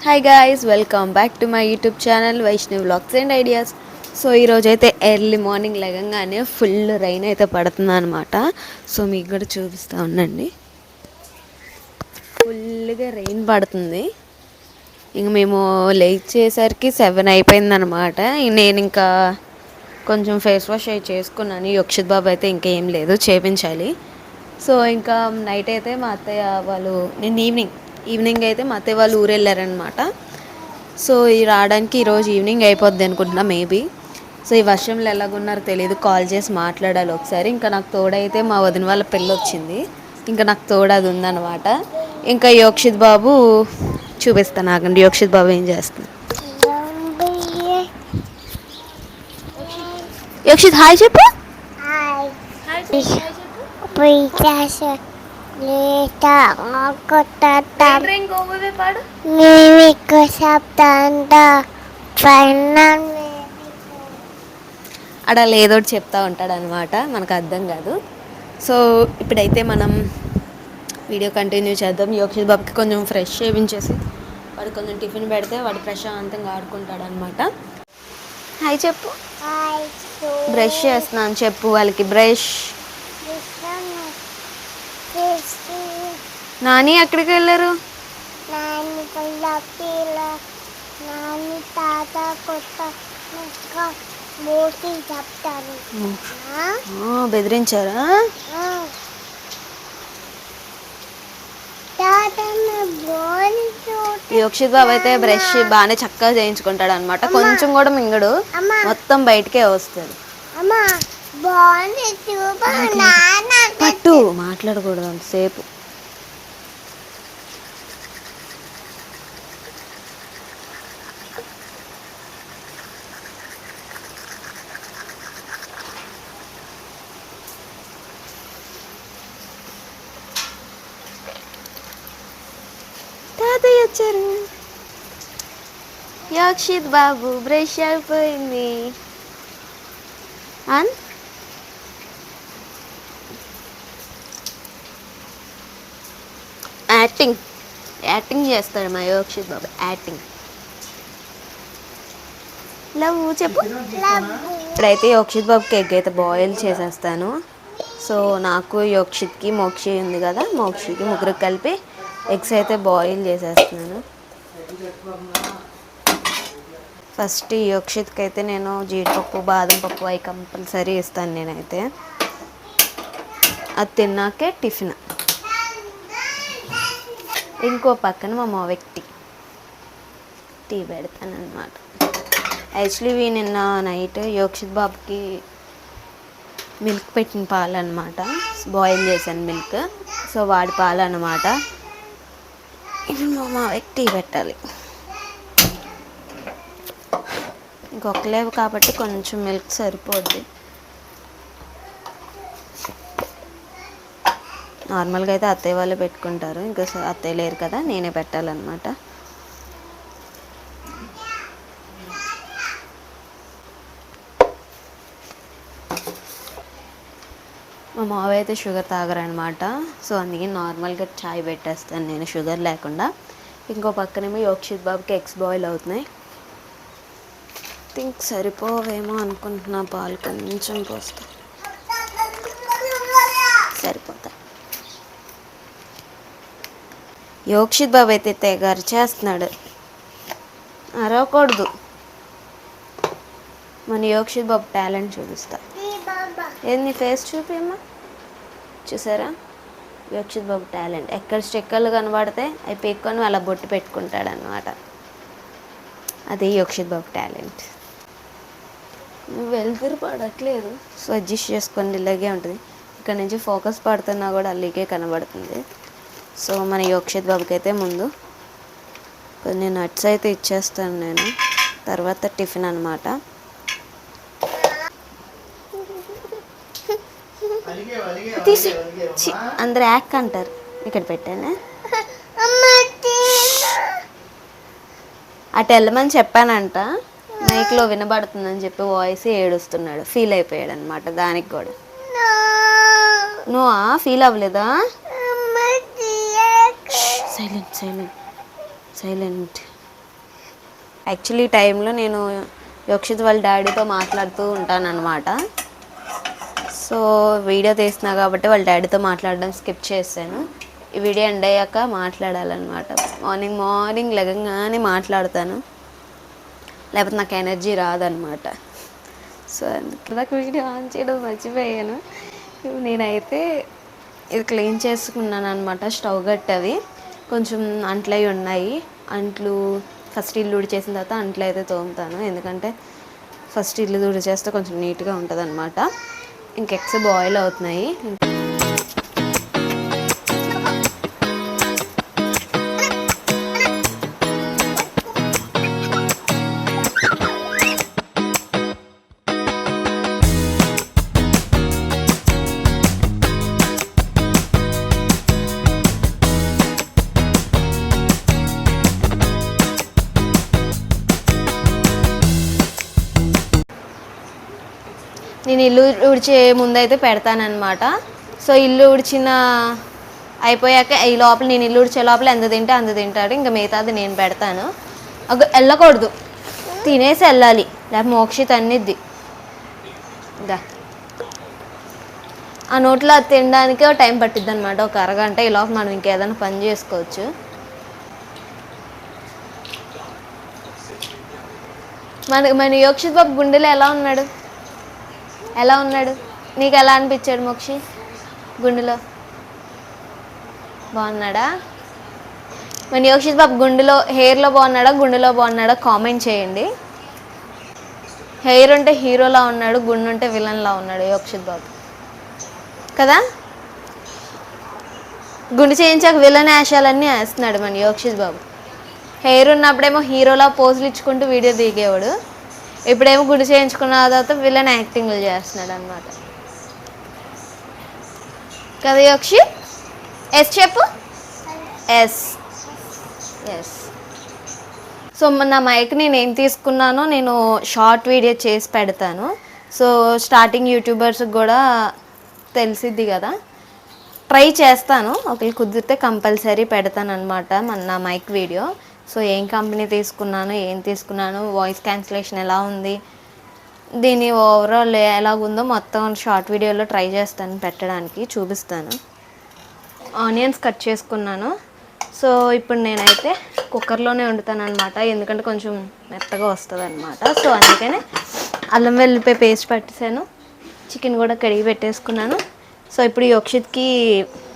Hi guys, welcome back to my YouTube channel Vaishnav vlogs and ideas. So ఈరోజైతే early morning లేగంగానే full rain అయితే పడుతుంది అనమాట. So మీకు కూడా చూపిస్తూ ఉండండి. ఫుల్గా రెయిన్ పడుతుంది. ఇంక మేము లేచేసరికి 7 అయిపోయిందనమాట. నేను ఇంకా కొంచెం ఫేస్ వాష్ అయి చేసుకున్నాను. యక్షిత్ బాబు అయితే ఇంకేం లేదు, చేపించాలి. సో ఇంకా నైట్ అయితే మా అత్తయ్య వాళ్ళు, నేను ఈవినింగ్ అయితే మా అత్తయ్య వాళ్ళు ఊరు వెళ్ళారనమాట. సో ఈ రావడానికి ఈరోజు ఈవినింగ్ అయిపోద్ది అనుకుంటున్నా మేబీ. సో ఈ వర్షంలో ఎలాగున్నారో తెలియదు, కాల్ చేసి మాట్లాడాలి ఒకసారి. ఇంకా నాకు తోడైతే మా వదిన వాళ్ళ పెళ్ళి వచ్చింది, ఇంకా నాకు తోడు అది ఉందన్నమాట. ఇంకా యోక్షిత్ బాబు చూపిస్తాను, ఆగండి. యోక్షిత్ బాబు ఏం చేస్తుంది? యోక్షిత్ హాయ్ చెప్పు. అలా ఏదో చెప్తా ఉంటాడు అనమాట, మనకు అర్థం కాదు. సో ఇప్పుడైతే మనం వీడియో కంటిన్యూ చేద్దాం. యోక్షిత్ బాబుకి కొంచెం ఫ్రెష్ చేయించేసి వాడు కొంచెం టిఫిన్ పెడితే వాడు ప్రశాంతంగా ఆడుకుంటాడు అనమాట. హాయ్ చెప్పు. బ్రష్ చేస్తున్నాను చెప్పు వాళ్ళకి. బ్రష్. నాని ఎక్కడికి వెళ్ళారు? బెదిరించారా? యోక్షిత్ బాబు అయితే బ్రష్ బాగానే చక్కగా చేయించుకుంటాడు అనమాట. కొంచెం కూడా మింగడు, మొత్తం బయటకే వస్తుంది. పట్టు మాట్లాడకూడదు అంతసేపు. తాతయ్య వచ్చారు. యోక్షిత్ బాబు బ్రష్ అయిపోయింది. యాక్టింగ్ చేస్తాడు మా యోక్షిత్ బాబు, యాక్టింగ్. లవ్ చెప్పు. ఇప్పుడైతే యోక్షిత్ బాబుకి ఎగ్ అయితే బాయిల్ చేసేస్తాను. సో నాకు, యోక్షిత్కి, మోక్షి ఉంది కదా, మోక్షికి ముగ్గురికి కలిపి ఎగ్స్ అయితే బాయిల్ చేసేస్తున్నాను. ఫస్ట్ యోక్షిత్కి అయితే నేను జీడిపప్పు, బాదం పప్పు అవి కంపల్సరీ ఇస్తాను నేనైతే. అది తిన్నాకే టిఫిన్. ఇంకో పక్కన మా మావెక్కి టీ పెడతాను అనమాట. యాక్చువల్లీ నిన్న నైట్ యోక్షిత్ బాబుకి మిల్క్ పెట్టిన పాలు అనమాట, బాయిల్ చేశాను మిల్క్. సో వాడి పాలు అనమాట. ఇప్పుడు మా మావయ్యకి టీ పెట్టాలి. ఇంకొకలేవు కాబట్టి కొంచెం మిల్క్ సరిపోద్ది. నార్మల్గా అయితే అత్తయ్య వాళ్ళే పెట్టుకుంటారు, ఇంకా అత్తయ్య లేరు కదా, నేనే పెట్టాలన్నమాట. మా మావయ్య అయితే షుగర్ తాగరనమాట. సో అందుకే నార్మల్గా చాయ్ పెట్టేస్తాను నేను, షుగర్ లేకుండా. ఇంకో పక్కనేమో యోక్షిత్ బాబుకి ఎగ్స్ బాయిల్ అవుతున్నాయి. థింక్ సరిపోవేమో అనుకుంటున్నా, పాలు కొంచెం పోస్తా, సరిపోతా. యోక్షిత్ బాబు అయితే తెగ అరిచేస్తున్నాడు, అరవకూడదు. మన యోక్షిత్ బాబు టాలెంట్ చూపిస్తా. ఏంది ఫేస్ చూపిమ్మా. చూసారా యోక్షిత్ బాబు టాలెంట్? ఎక్కడ స్టిక్కర్లు కనబడితే అవి పీక్కొని అలా బొట్టు పెట్టుకుంటాడు అన్నమాట. అదే యోక్షిత్ బాబు టాలెంట్. వెళ్తురు పడట్లేదు, సో అడ్జస్ట్ చేసుకోండి, ఇలాగే ఉంటుంది. ఇక్కడ నుంచి ఫోకస్ పడుతున్నా కూడా అల్లికే కనబడుతుంది. సో మన యోక్షిత్ బాబుకి అయితే ముందు కొన్ని నట్స్ అయితే ఇచ్చేస్తాను నేను, తర్వాత టిఫిన్ అనమాట. తీసి అందరు యాక్ అంటారు. ఇక్కడ పెట్టానే, అటు వెళ్ళమని చెప్పానంట, మైక్లో వినబడుతుందని చెప్పి వాయిస్ ఏడుస్తున్నాడు, ఫీల్ అయిపోయాడు అనమాట. దానికి కూడా నువ్వు ఫీల్ అవ్వలేదా? సైలెంట్. యాక్చువల్లీ ఈ టైంలో నేను యక్షిత్ వాళ్ళ డాడీతో మాట్లాడుతూ ఉంటానన్నమాట. సో వీడియో తీస్తున్నా కాబట్టి వాళ్ళ డాడీతో మాట్లాడడం స్కిప్ చేశాను. ఈ వీడియో ఎండ్ అయ్యాక మాట్లాడాలన్నమాట. మార్నింగ్ లెగంగానే మాట్లాడతాను, లేకపోతే నాకు ఎనర్జీ రాదనమాట. సో అందుకు వీడియో ఆన్ చేయడం మర్చిపోయాను. నేనైతే ఇది క్లీన్ చేసుకున్నాను అనమాట. స్టవ్ గట్టవి కొంచెం అంట్లు ఉన్నాయి. అంట్లు ఫస్ట్ ఇల్లు ఊడి చేసిన తర్వాత అంట్లు అయితే తోముతాను, ఎందుకంటే ఫస్ట్ ఇల్లు ఊడి చేస్తే కొంచెం నీట్గా ఉంటుంది అనమాట. ఇంక ఎగ్స్ బాయిల్ అవుతున్నాయి. నేను ఇల్లు ఉడిచే ముందైతే పెడతానమాట. సో ఇల్లు ఉడిచిన అయిపోయాక ఈ లోపల నేను ఇల్లు ఉడిచే లోపల ఎంత తింటే అంత తింటాడు, ఇంకా మిగతాది నేను పెడతాను. వెళ్ళకూడదు, తినేసి వెళ్ళాలి, లేకపోతే మోక్షిత్ అన్నిద్ది. ఇంకా ఆ నోట్లో అది తినడానికే టైం పట్టిద్ది అనమాట, ఒక అరగంట. ఈ లోపల మనం ఇంకేదైనా పని చేసుకోవచ్చు. మన యక్షిత్ బాబు గుండెలో ఎలా ఉన్నాడు నీకు ఎలా అనిపించాడు మోక్షి? గుండెలో బాగున్నాడా? మన యక్షిత్ బాబు గుండెలో హెయిర్లో బాగున్నాడా, గుండెలో బాగున్నాడా కామెంట్ చేయండి. హెయిర్ ఉంటే హీరోలా ఉన్నాడు, గుండె ఉంటే విలన్లా ఉన్నాడు యక్షిత్ బాబు కదా. గుండె చేయించాక విలన్ వేషాలన్నీ వేస్తున్నాడు మన యక్షిత్ బాబు. హెయిర్ ఉన్నప్పుడేమో హీరోలా పోజులు ఇచ్చుకుంటూ వీడియో దిగేవాడు, ఇప్పుడేమో గుండె చేయించుకున్న తర్వాత విలన్ యాక్టింగ్లు చేస్తున్నాడు అనమాట కదా యక్షి. ఎస్ చెప్పు. ఎస్. సో నా మైక్ నేను ఏం తీసుకున్నానో నేను షార్ట్ వీడియో చేసి పెడతాను. సో స్టార్టింగ్ యూట్యూబర్స్కి కూడా తెలిసిద్ది కదా. ట్రై చేస్తాను, ఒకవేళ కుదిరితే కంపల్సరీ పెడతాను అనమాట నా మైక్ వీడియో. సో ఏం కంపెనీ తీసుకున్నాను, వాయిస్ క్యాన్సిలేషన్ ఎలా ఉంది, దీని ఓవరాల్ ఎలాగుందో మొత్తం షార్ట్ వీడియోలో ట్రై చేస్తాను పెట్టడానికి, చూపిస్తాను. ఆనియన్స్ కట్ చేసుకున్నాను. సో ఇప్పుడు నేనైతే కుక్కర్లోనే వండుతాను అనమాట, ఎందుకంటే కొంచెం మెత్తగా వస్తుంది అనమాట. సో అందుకనే అల్లం వెల్లిపాయ పేస్ట్ పట్టేసాను, చికెన్ కూడా కడిగి పెట్టేసుకున్నాను. సో ఇప్పుడు యక్షిత్కి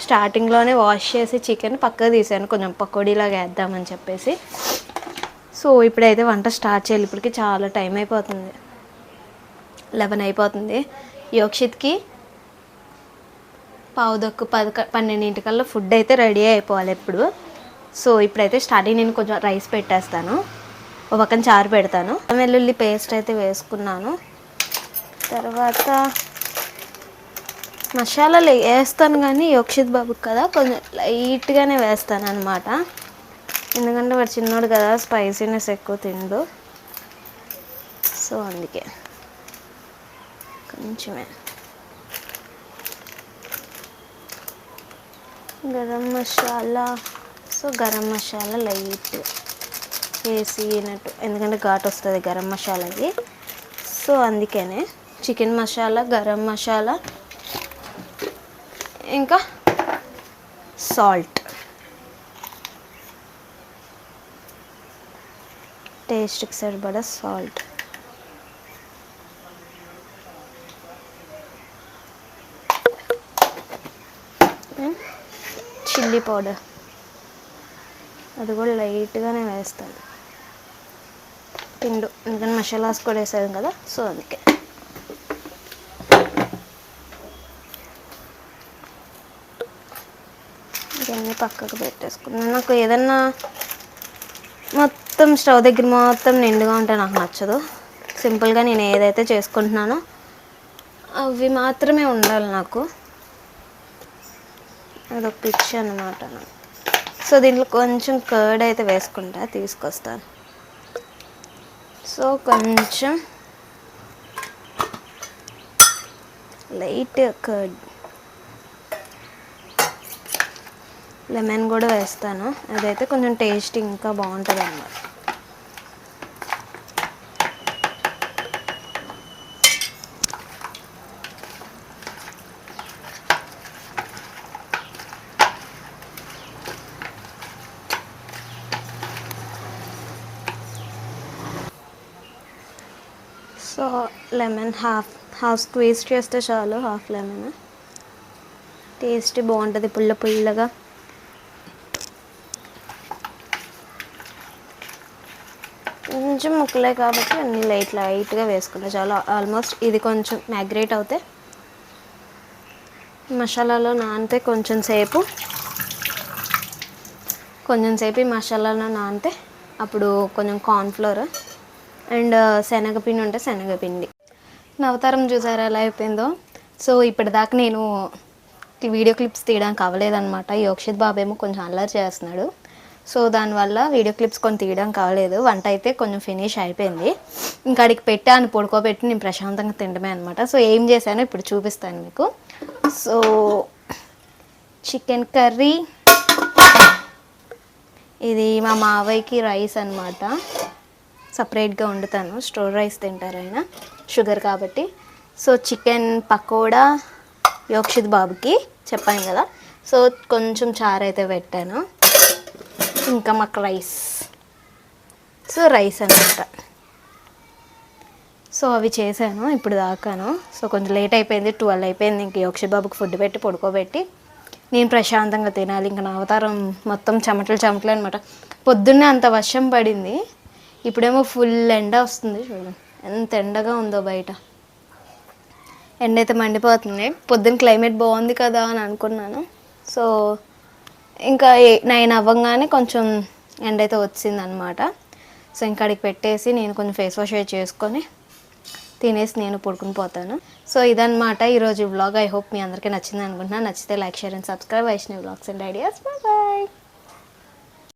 స్టార్టింగ్లోనే వాష్ చేసి చికెన్ పక్కకు తీసాను, కొంచెం పకోడీలాగా వేద్దామని చెప్పేసి. సో ఇప్పుడైతే వంట స్టార్ట్ చేయాలి. ఇప్పటికి చాలా టైం అయిపోతుంది, 11 అయిపోతుంది. యక్షిత్కి 10:12 ఫుడ్ అయితే రెడీ అయిపోవాలి ఎప్పుడు. సో ఇప్పుడైతే స్టార్టింగ్ నేను కొంచెం రైస్ పెట్టేస్తాను, ఒక పక్కన చారు పెడతాను. వెల్లుల్లి పేస్ట్ అయితే వేసుకున్నాను. తర్వాత మసాలాలు వేస్తాను, కానీ యక్షిత్ బాబుకి కదా కొంచెం లైట్గానే వేస్తాను అనమాట, ఎందుకంటే వాడు చిన్నోడు కదా, స్పైసీనెస్ ఎక్కువ తిండు. సో అందుకే కొంచెమే. గరం మసాలా, సో గరం మసాలా లైట్ వేసినట్టు, ఎందుకంటే ఘాటు వస్తుంది గరం మసాలాకి. సో అందుకనే చికెన్ మసాలా, గరం మసాలా, ఇంకా సాల్ట్, టేస్ట్కి సరిపడా సాల్ట్, చిల్లీ పౌడర్ అది కూడా లైట్గానే వేస్తాను, పిండు, ఎందుకంటే మసాలాస్ కూడా వేసాను కదా. సో అందుకే ఇవన్నీ పక్కకు పెట్టేసుకున్నాను. నాకు ఏదన్నా మొత్తం స్టవ్ దగ్గర మొత్తం నిండుగా ఉంటే నాకు నచ్చదు. సింపుల్గా నేను ఏదైతే చేసుకుంటున్నానో అవి మాత్రమే ఉండాలి నాకు, అదొక పిచ్చి అన్నమాట నాకు. సో దీంట్లో కొంచెం కర్డ్ అయితే తీసుకొస్తాను. సో కొంచెం లైట్ కర్డ్, లెమన్ కూడా వేస్తాను, అదైతే కొంచెం టేస్ట్ ఇంకా బాగుంటుంది అన్నమాట. సో లెమన్ హాఫ్ స్క్వీజ్ చేస్తే చాలు, హాఫ్ లెమన్. టేస్ట్ బాగుంటుంది, పుల్లగా. కొంచెం ముక్కలే కాబట్టి అన్ని లైట్గా వేసుకుంటా చాలా. ఆల్మోస్ట్ ఇది కొంచెం మ్యాగ్రేట్ అవుతే, మసాలాలో నానితే కొంచెం సేపు ఈ మసాలాలో నానితే అప్పుడు కొంచెం కార్న్ఫ్లోర్ అండ్ శనగపిండి ఉంటే శనగపిండి. నవతారం చూసారా ఎలా అయిపోయిందో. సో ఇప్పటిదాకా నేను వీడియో క్లిప్స్ తీయడానికి అవ్వలేదన్నమాట. యోక్షిత్ బాబు ఏమో కొంచెం అల్లరి చేస్తున్నాడు, సో దానివల్ల వీడియో క్లిప్స్ కొన్ని తీయడం కావలేదు. వంట అయితే కొంచెం ఫినిష్ అయిపోయింది, ఇంకా అడిగి పెట్టాను, పడుకోబెట్టి నేను ప్రశాంతంగా తినడమే అనమాట. సో ఏం చేశానో ఇప్పుడు చూపిస్తాను మీకు. సో చికెన్ కర్రీ, ఇది మా మావయ్యకి రైస్ అనమాట, సపరేట్గా వండుతాను, స్టోర్ రైస్ తింటారు ఆయన, షుగర్ కాబట్టి. సో చికెన్ పకోడా యోక్షిత్ బాబుకి చెప్పాను కదా. సో కొంచెం చారు అయితే పెట్టాను, ఇంకా మాకు రైస్. సో రైస్ అనమాట. సో అవి చేశాను ఇప్పుడు దాకాను. సో కొంచెం లేట్ అయిపోయింది, 12 అయిపోయింది. ఇంక యోక్షిత్ బాబుకి ఫుడ్ పెట్టి పడుకోబెట్టి నేను ప్రశాంతంగా తినాలి. ఇంకా నా అవతారం మొత్తం చెమటలు అనమాట. పొద్దున్నే అంత వర్షం పడింది, ఇప్పుడేమో ఫుల్ ఎండ వస్తుంది. చూడండి ఎంత ఎండగా ఉందో బయట. ఎండ అయితే మండిపోతుంది. పొద్దున్న క్లైమేట్ బాగుంది కదా అని అనుకున్నాను. సో ఇంకా 9 అవ్వగానే కొంచెం ఎండ అయితే వచ్చిందనమాట. సో ఇంకా అడిగి పెట్టేసి నేను కొంచెం ఫేస్ వాష్ చేసుకొని తినేసి నేను పడుకుని పోతాను. సో ఇదన్నమాట ఈరోజు వ్లాగ్. ఐ హోప్ మీ అందరికీ నచ్చింది అనుకుంటున్నాను. నచ్చితే like, share and subscribe Vaishnavi vlogs and ideas. Bye.